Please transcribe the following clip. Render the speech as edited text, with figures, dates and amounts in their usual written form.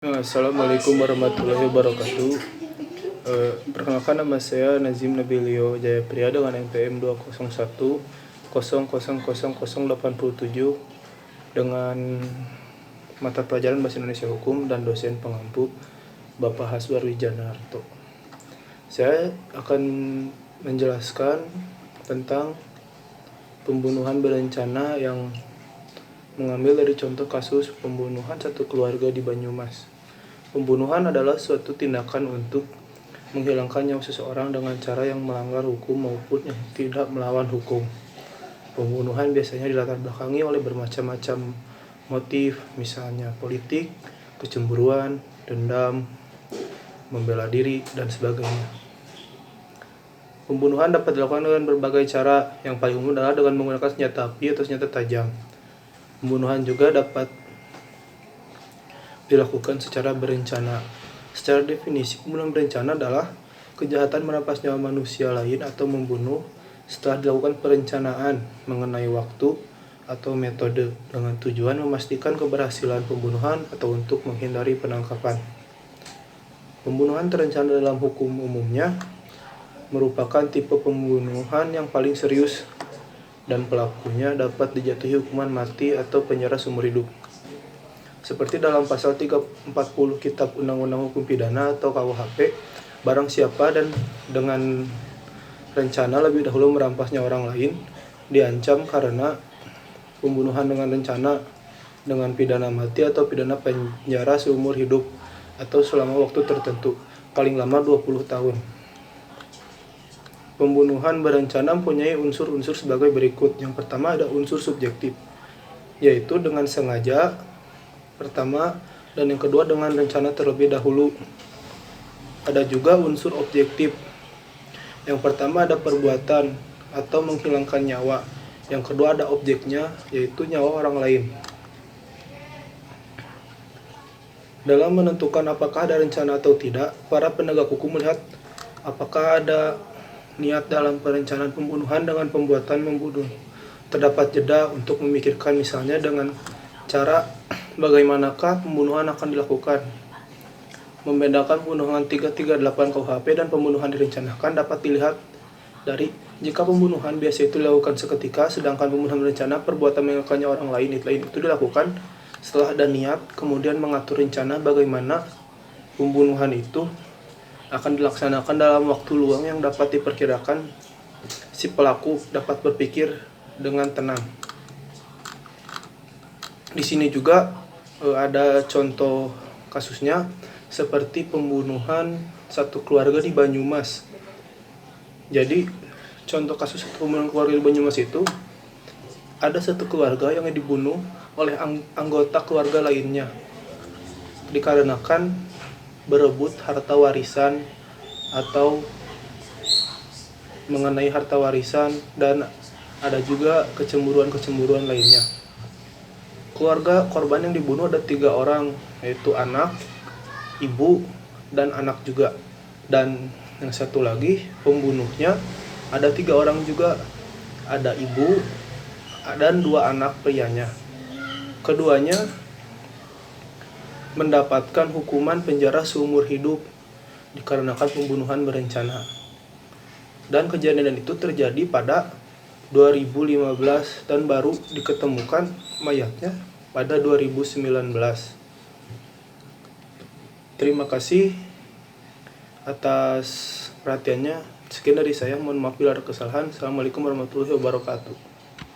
Assalamualaikum warahmatullahi wabarakatuh. Perkenalkan, nama saya Nazim Nabilio Jayapria dengan NPM 201 dengan mata pelajaran Bahasa Indonesia Hukum dan dosen pengampu Bapak Haswar Wijanarto. Saya akan menjelaskan tentang pembunuhan berencana yang mengambil dari contoh kasus pembunuhan satu keluarga di Banyumas. Pembunuhan adalah suatu tindakan untuk menghilangkan nyawa seseorang dengan cara yang melanggar hukum maupun yang tidak melawan hukum. Pembunuhan biasanya dilatar belakangi oleh bermacam-macam motif, misalnya politik, kecemburuan, dendam, membela diri, dan sebagainya. Pembunuhan dapat dilakukan dengan berbagai cara. Yang paling umum adalah dengan menggunakan senjata api atau senjata tajam. Pembunuhan juga dapat dilakukan secara berencana. Secara definisi, pembunuhan berencana adalah kejahatan merampas nyawa manusia lain atau membunuh setelah dilakukan perencanaan mengenai waktu atau metode dengan tujuan memastikan keberhasilan pembunuhan atau untuk menghindari penangkapan. Pembunuhan terencana dalam hukum umumnya merupakan tipe pembunuhan yang paling serius dan pelakunya dapat dijatuhi hukuman mati atau penjara seumur hidup. Seperti dalam pasal 340 Kitab Undang-Undang Hukum Pidana atau KUHP, barang siapa dan dengan rencana lebih dahulu merampasnya orang lain diancam karena pembunuhan dengan rencana dengan pidana mati atau pidana penjara seumur hidup atau selama waktu tertentu, paling lama 20 tahun. Pembunuhan berencana mempunyai unsur-unsur sebagai berikut. Yang pertama ada unsur subjektif, yaitu dengan sengaja pertama, dan yang kedua dengan rencana terlebih dahulu. Ada juga unsur objektif. Yang pertama ada perbuatan atau menghilangkan nyawa. Yang kedua ada objeknya, yaitu nyawa orang lain. Dalam menentukan apakah ada rencana atau tidak, para penegak hukum melihat apakah ada niat dalam perencanaan pembunuhan dengan pembuatan membunuh. Terdapat jeda untuk memikirkan, misalnya dengan cara bagaimanakah pembunuhan akan dilakukan. Membedakan pembunuhan 338 KUHP dan pembunuhan direncanakan dapat dilihat dari jika pembunuhan biasa itu dilakukan seketika, sedangkan pembunuhan berencana perbuatan menghilangkan nyawa orang lain itu dilakukan setelah ada niat, kemudian mengatur rencana bagaimana pembunuhan itu akan dilaksanakan dalam waktu luang yang dapat diperkirakan si pelaku dapat berpikir dengan tenang. Di sini juga ada contoh kasusnya seperti pembunuhan satu keluarga di Banyumas. Jadi contoh kasus pembunuhan keluarga di Banyumas itu ada satu keluarga yang dibunuh oleh anggota keluarga lainnya dikarenakan berebut harta warisan atau mengenai harta warisan, dan ada juga kecemburuan lainnya. Keluarga korban yang dibunuh ada 3 orang, yaitu anak, ibu, dan anak juga. Dan yang satu lagi pembunuhnya ada 3 orang juga, ada ibu dan 2 anak prianya. Keduanya mendapatkan hukuman penjara seumur hidup dikarenakan pembunuhan berencana. Dan kejadian itu terjadi pada 2015 dan baru diketemukan mayatnya pada 2019. Terima kasih atas perhatiannya. Sekian dari saya, mohon maaf bila ada kesalahan. Assalamualaikum warahmatullahi wabarakatuh.